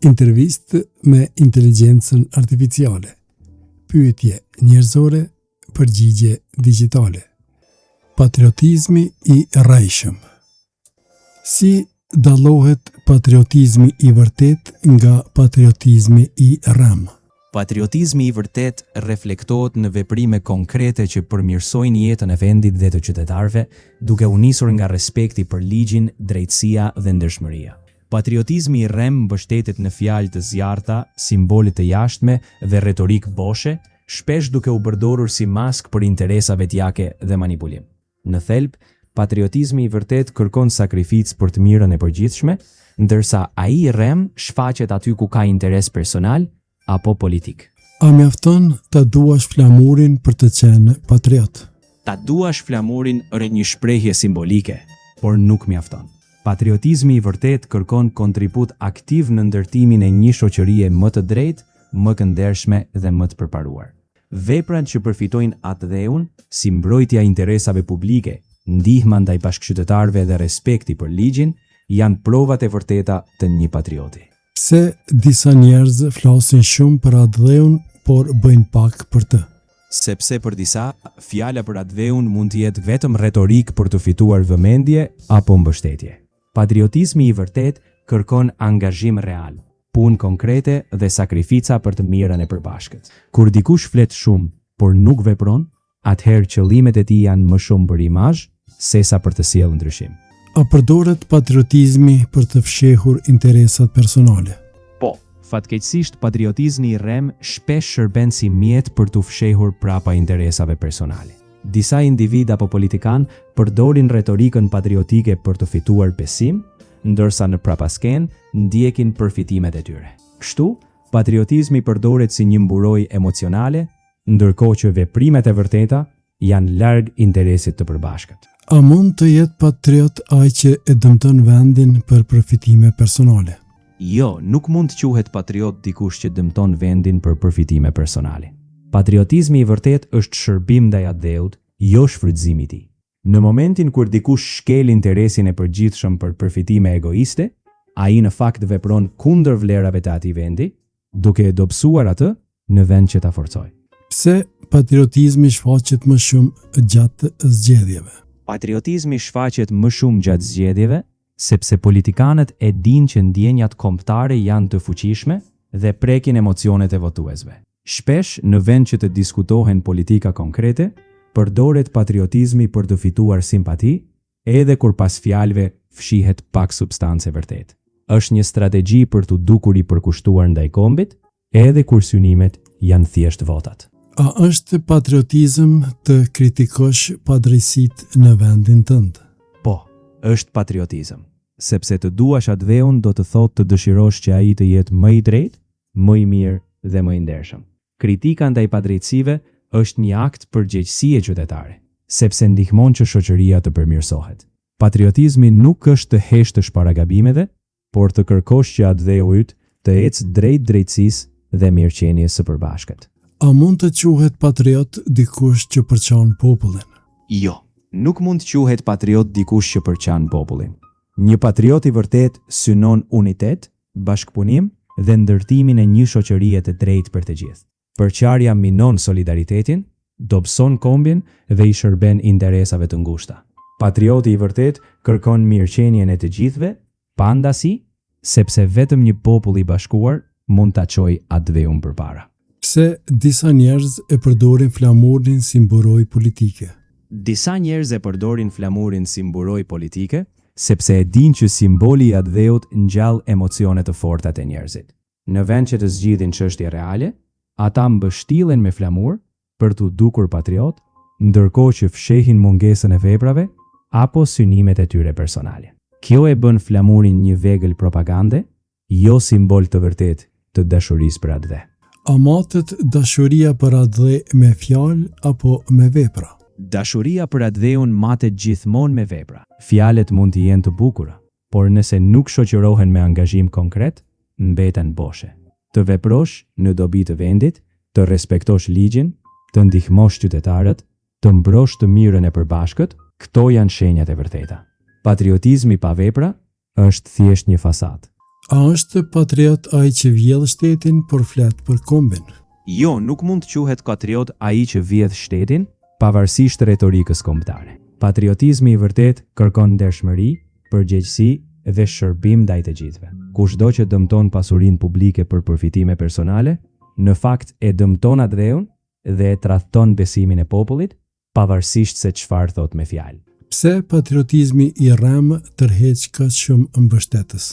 Intervistë me inteligjencën artificiale. Pyetje njerëzore, përgjigje digjitale. Patriotizmi i rrejshëm. Si dallohet patriotizmi i vërtet nga patriotizmi i rrem? Patriotizmi i vërtet reflektohet në veprime konkrete që përmirësojnë jetën e vendit dhe të qytetarëve, duke u nisur nga respekti për ligjin, drejtësia dhe ndershmëria. Patriotizmi i rrem mbështetet në fjalë të zjarrta, simbole të jashtme dhe retorik boshe, shpesh duke u përdorur si mask për interesa vetjake dhe manipulim. Në thelb, patriotizmi i vërtet kërkon sakrificë për të mirën e përgjithshme, ndërsa ai i rrem shfaqet aty ku ka interes personal apo politik. A mjafton ta duash flamurin për të qenë patriot? Ta duash flamurin është një shprehje simbolike, por nuk mjafton. Patriotizmi i vërtet kërkon kontribut aktiv në ndërtimin e një shoqërie më të drejtë, më këndershme dhe më të përparuar. Veprat që përfitojnë atë dheun, si mbrojtja e interesave publike, ndihma ndaj bashkëqytetarëve dhe respekti për ligjin, janë provat e vërteta të një patrioti. Pse disa njerëz flasin shumë për atë dheun, por bëjnë pak për të? Sepse për disa, fjala për atë dheun mund të jetë vetëm retorik për të fituar vëmendje apo mbështetje. Patriotizmi i vërtet kërkon angazhim real, punë konkrete dhe sakrifica për të mirën e përbashkët. Kur dikush flet shumë, por nuk vepron, atëherë qëllimet e tij janë më shumë për imazh sesa për të sjellë ndryshim. A përdoret patriotizmi për të fshehur interesat personale? Po, fatkeqësisht patriotizmi i rrem shpesh shërben si mjet për të fshehur prapa interesave personale. Disa individ apo politikan përdorin retorikën patriotike për të fituar besim, ndërsa në prapasken ndjekin përfitimet e tyre. Kështu, patriotizmi përdoret si një mburojë emocionale, ndërkohë që veprimet e vërteta janë larg interesit të përbashkët. A mund të jetë patriot ai që e dëmton vendin për përfitime personale? Jo, nuk mund të quhet patriot dikush që dëmton vendin për përfitime personale. Patriotizmi i vërtet është shërbim ndaj atë dheut, jo shfrytëzim i tij. Në momentin kur dikush shkel interesin e përgjithshëm për përfitime egoiste, ai në fakt vepron kundër vlerave të atij vendi, duke e dobësuar atë në vend që ta forcojë. Pse patriotizmi shfaqet më shumë gjatë zgjedhjeve? Patriotizmi shfaqet më shumë gjatë zgjedhjeve, sepse politikanët e dinë që ndjenjat kombëtare janë të fuqishme dhe prekin emocionet e votuesve. Shpesh, në vend që të diskutohen politika konkrete, përdoret patriotizmi për të fituar simpati, edhe kur pas fjalëve fshihet pak substancë vërtet. Është një strategji për të dukur i përkushtuar ndaj kombit, edhe kur synimet janë thjesht votat. A është patriotizëm të kritikosh padrejësitë në vendin tënd? Po, është patriotizëm, sepse të duash atë dheun do të thotë të dëshirosh që ai të jetë më i drejtë, më i mirë dhe më i ndershëm. Kritika ndaj padrejtësive është një akt përgjegjësie qytetare, sepse ndihmon që shoqëria të përmirësohet. Patriotizmi nuk është të heshtësh para gabimeve, por të kërkosh që atë dheu yt të ecë drejt drejtësisë dhe mirëqenies së përbashkët. A mund të quhet patriot dikush që përçon popullin? Jo, nuk mund të quhet patriot dikush që përçon popullin. Një patriot i vërtet synon unitet, bashkëpunim dhe ndërtimin e një shoqërie të drejtë për të gjithë. Përqarja minon solidaritetin, dobëson kombin dhe i shërben interesave të ngushta. Patrioti i vërtet kërkon mirëqenien e të gjithëve, pa ndasi, sepse vetëm një popull i bashkuar mund ta çojë atë dheun përpara. Pse disa njerëz e përdorin flamurin si mburojë politike? Disa njerëz e përdorin flamurin si mburojë politike, sepse e dinë që simboli i atë dheut ngjall emocione të forta të njerëzit. Në vend që të zgjidhin çështje reale, ata mbështillen me flamur për të dukur patriot, ndërkohë që fshehin mungesën e veprave apo synimet e tyre personale. Kjo e bën flamurin një vegël propagande, jo simbol të vërtet të dashurisë për atë dhe. A matet dashuria për atë dhe me fjalë apo me vepra? Dashuria për atë dheun matet gjithmonë me vepra. Fjalët mund të jenë të bukura, por nëse nuk shoqërohen me angazhim konkret, mbeten boshe. Të veprosh në dobi të vendit, të respektosh ligjin, të ndihmosh qytetarët, të mbrosh të mirën e përbashkët, këto janë shenjat e vërteta. Patriotizmi pa vepra është thjesht një fasadë. A është patriot ai që vjedh shtetin por flet për kombin? Jo, nuk mund të quhet patriot ai që vjedh shtetin, pavarësisht retorikës kombëtare. Patriotizmi i vërtet kërkon ndershmëri, përgjegjësi dhe shërbim ndaj të gjithëve. Kushdo që dëmton pasurinë publike për përfitime personale, në fakt e dëmton atdheun dhe e tradhton besimin e popullit, pavarësisht se çfarë thot me fjalë. Pse patriotizmi i rrem tërheq kaq shumë mbështetës?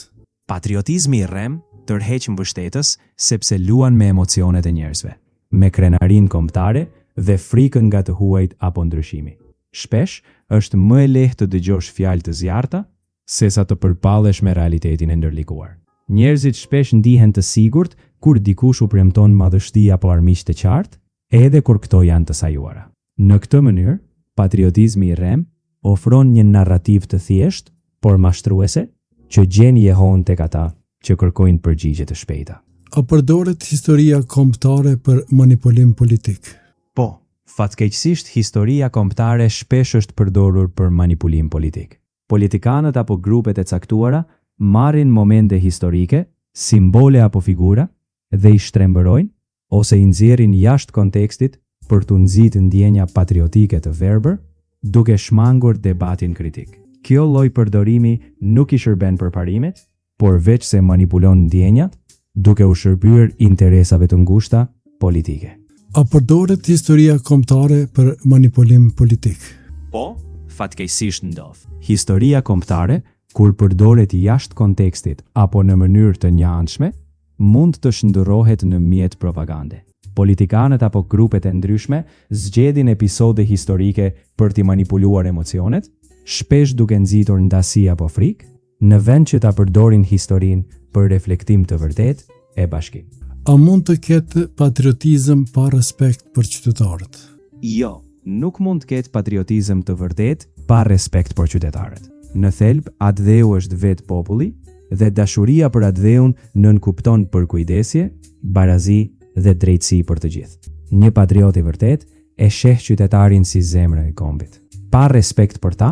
Patriotizmi i rrem tërheq mbështetës sepse luan me emocionet e njerëzve, me krenarinë kombëtare dhe frikën nga të huajt apo ndryshimi. Shpesh është më e lehtë të dëgjosh fjalë të zjarrta sesa të përballesh me realitetin e ndërlikuar. Njerëzit shpesh ndihen të sigurt kur dikush u premton madhështi apo armiq të qartë, edhe kur këto janë të sajuara. Në këtë mënyrë, patriotizmi i rrem ofron një narrativ të thjeshtë, por mashtruese, që gjen jehon tek ata që kërkojnë përgjigje të shpejta. A përdoret historia kombëtare për manipulim politik? Po, fatkeqësisht historia kombëtare shpesh është përdorur për manipulim politik. Politikanët apo grupet e caktuara marrin momente historike, simbole apo figura dhe i shtrembërojnë ose i nxjerrin jashtë kontekstit për të nxitur ndjenja patriotike të verbër, duke shmangur debatin kritik. Kjo lloj përdorimi nuk i shërben përparimet, por veç se manipulon ndjenjat, duke u shërbyer interesave të ngushta politike. A përdoret historia kombëtare për manipulim politik? Po, fatkeqësisht ndodh. Historia kombëtare, kur përdoret jashtë kontekstit apo në mënyrë të njëanshme, mund të shndërrohet në mjet propagande. Politikanët apo grupet e ndryshme zgjedhin episode historike për t'i manipuluar emocionet, shpesh duke nxitur ndasi apo frikë, në vend që ta përdorin historinë për reflektim të vërtet e bashkim. A mund të ketë patriotizëm pa respekt për qytetarët? Jo, nuk mund të ketë patriotizëm të vërtet pa respekt për qytetarët. Në thelb, atdheu është vetë populli dhe dashuria për atdheun nënkupton përkujdesje, barazi dhe drejtësi për të gjithë. Një patriot i vërtet e sheh qytetarin si zemrën e kombit. Pa respekt për ta,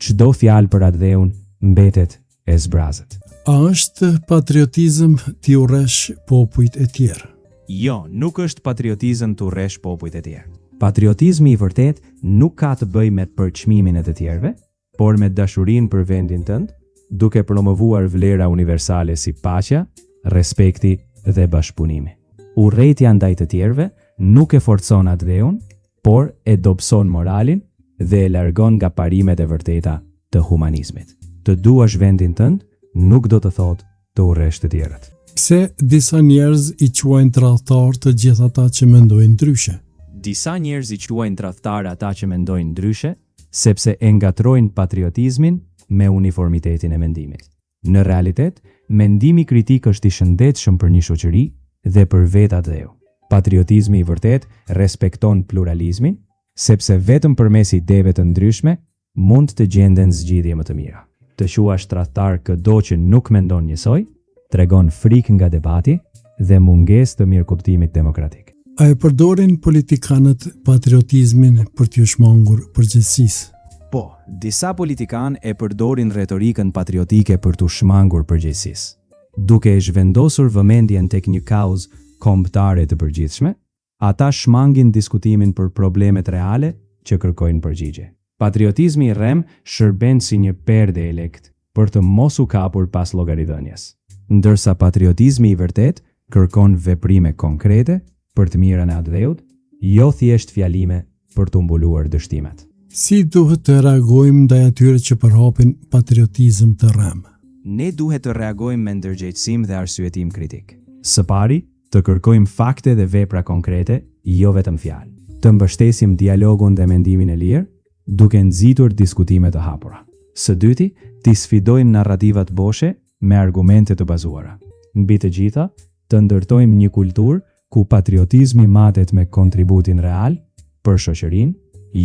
çdo fjalë për atdheun mbetet e zbrazët. A është patriotizëm t'i urresh popujt e tjerë? Jo, nuk është patriotizëm të urresh popujt e tjerë. Patriotizmi i vërtet nuk ka të bëjë me përçmimin e të tjerëve, por me dashurinë për vendin tënd, duke promovuar vlera universale si paqja, respekti dhe bashkëpunimi. Urrejtja ndaj të tjerëve nuk e forcon atdheun, por e dobëson moralin dhe e largon nga parimet e vërteta të humanizmit. Të duash vendin tënd nuk do të thotë të urresh të tjerët. Pse disa njerëz i quajnë tradhtar të gjithë ata që mendojnë ndryshe? Disa njerëz i quajnë tradhtar ata që mendojnë ndryshe, sepse e ngatrojnë patriotizmin me uniformitetin e mendimit. Në realitet, mendimi kritik është i shëndetshëm për një shoqëri dhe për vetë atdheu. Patriotizmi i vërtet respekton pluralizmin, sepse vetëm përmes ideve të ndryshme mund të gjenden zgjidhje më të mira. Të quash tradhtar këdo që nuk mendon njësoj, tregon frikë nga debati dhe mungesë të mirëkuptimit demokratik. A e përdorin politikanët patriotizmin për t'ju shmangur përgjegjësisë? Po, disa politikanë e përdorin retorikën patriotike për t'u shmangur përgjegjësisë. Duke e zhvendosur vëmendjen tek një kauzë kombëtare të përgjithshme, ata shmangin diskutimin për problemet reale që kërkojnë përgjigje. Patriotizmi i rrem shërben si një perde e lehtë për të mos u kapur pas llogaridhënies, ndërsa patriotizmi i vërtet kërkon veprime konkrete për të mirën e atdheut, jo thjesht fjalime për të mbuluar dështimet. Si duhet të reagojmë ndaj atyre që përhapin patriotizëm të rrem? Ne duhet të reagojmë me ndërgjegjësim dhe arsyetim kritik. Së pari, të kërkojmë fakte dhe vepra konkrete, jo vetëm fjalë. Të mbështesim dialogun dhe mendimin e lirë, duke nxitur diskutime të hapura. Së dyti, t'i sfidojmë narrativat boshe me argumente të bazuara. Mbi të gjitha, të ndërtojmë një kulturë ku patriotizmi matet me kontributin real për shoqërinë,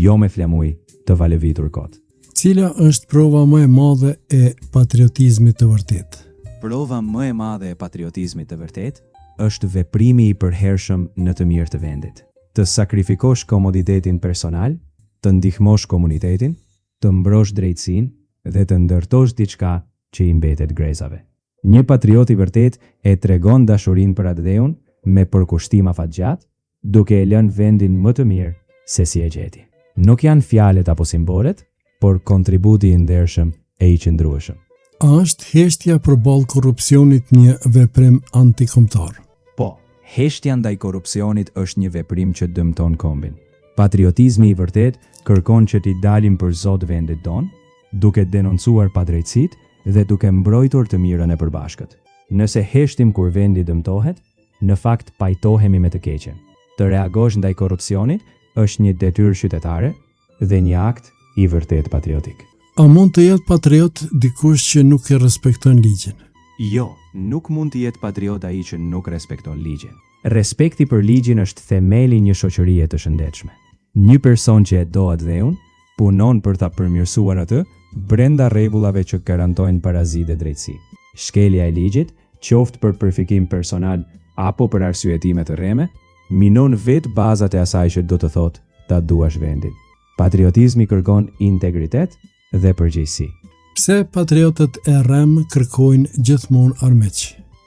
jo me flamuj të valevitur kot. Cila është prova më e madhe e patriotizmit të vërtet? Prova më e madhe e patriotizmit të vërtet është veprimi i përhershëm në të mirë të vendit. Të sakrifikosh komoditetin personal, të ndihmosh komunitetin, të mbrosh drejtësinë dhe të ndërtosh diçka që i mbetet grezave. Një patriot i vërtet e tregon dashurinë për atë dheun me përkushtim afatgjat, duke e lënë vendin më të mirë se si e gjeti. Nuk janë fjalët apo simbolet, por kontributi i ndershëm e i qëndrueshëm. A është heshtja përballë korrupsionit një veprim antikombëtar? Po, heshtja ndaj korrupsionit është një veprim që dëmton kombin. Patriotizmi i vërtet kërkon që t'i dalim për zot vendit ton, duke denoncuar padrejtësitë dhe duke mbrojtur të mirën e përbashkët. Nëse heshtim kur vendi dëmtohet, në fakt pajtohemi me të keqen. Të reagosh ndaj korrupsionit është një detyrë qytetare dhe një akt i vërtet patriotik. A mund të jetë patriot dikush që nuk e respekton ligjin? Jo, nuk mund të jetë patriot ai që nuk respekton ligjin. Respekti për ligjin është themeli një shoqërie të shëndetshme. Një person që e do atë dheun, punon për ta përmirësuar atë brenda rregullave që garantojnë parazi dhe drejtësi. Shkelja e ligjit, qoftë për përfikim personal apo për arsyetime të rreme, minon vetë bazat e asaj që do të thotë ta duash vendin. Patriotizmi kërkon integritet dhe përgjegjësi. Pse patriotët e rrem kërkojnë gjithmonë armiq?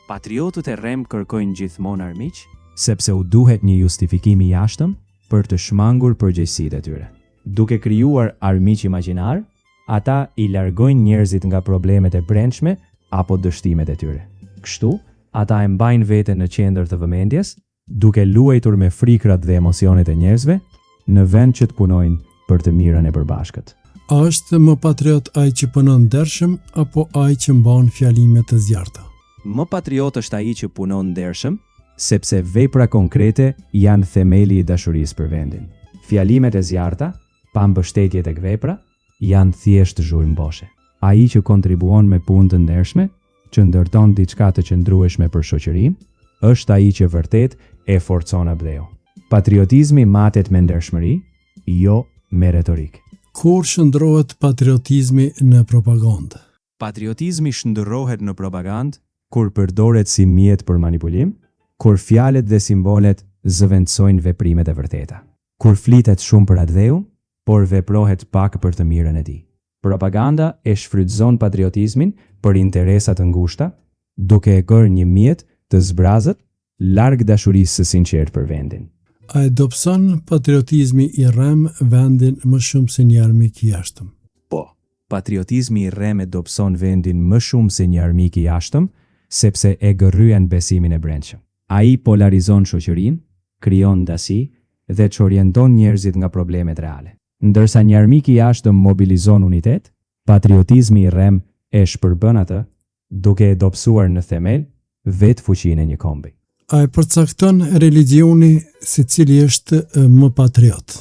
Patriotët e rrem kërkojnë gjithmonë armiq, sepse u duhet një justifikim i jashtëm për të shmangur përgjegjësitë e tyre. Duke krijuar armiq imagjinar, ata i largojnë njerëzit nga problemet e brendshme apo dështimet e tyre. Kështu, ata e mbajnë veten në qendër të vëmendjes, duke luajtur me frikrat dhe emocionet e njerëzve, në vend që të punojnë për të mirën e përbashkët. A është më patriot ai që punon ndershëm apo ai që mban fjalime të zjarrta? Më patriot është ai që punon ndershëm, sepse vepra konkrete janë themeli i dashurisë për vendin. Fjalimet e zjarrta, pa mbështetje tek vepra, janë thjesht zhurmboshe. Ai që kontribuon me punë të ndershme, që ndërton diçka të qëndrueshme për shoqërinë, është ai që vërtet e forcon abdheu. Patriotizmi matet me ndershmëri, jo me retorik. Kur shndrohet patriotizmi në propagandë? Patriotizmi shndërrohet në propagandë kur përdoret si mjet për manipulim, kur fjalët dhe simbolet zëvendësojnë veprimet e vërteta. Kur flitet shumë për atë dheu, por veprohet pak për të mirën e tij. Propaganda e shfrytëzon patriotizmin për interesa të ngushta, duke e bërë një mjet të zbrazët larg dashurisë së sinqertë për vendin. A e dobëson patriotizmi i rrem vendin më shumë se një armik i jashtëm? Po, patriotizmi i rrem e dobëson vendin më shumë se një armik i jashtëm, sepse e gërryen besimin e brendshëm. Ai polarizon shoqërinë, krijon ndasi dhe çorienton njerëzit nga problemet reale. Ndërsa një armik i jashtëm mobilizon unitet, patriotizmi i rrem e shpërbën atë, duke e dobësuar në themel vetë fuqinë e një kombi. A e përcakton religioni se cili është më patriot?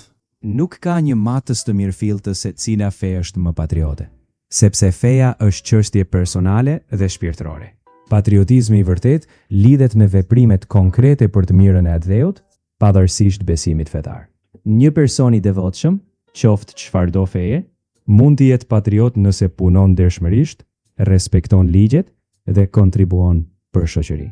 Nuk ka një matës të mirëfilltë se cila fe është më patriote, sepse feja është çështje personale dhe shpirtërore. Patriotizmi i vërtet lidhet me veprimet konkrete për të mirën e atë dheut, pavarësisht besimit fetar. Një person i devotshëm, qoftë çfarëdo feje, mund të jetë patriot nëse punon ndershmërisht, respekton ligjet dhe kontribuon për shoqëri.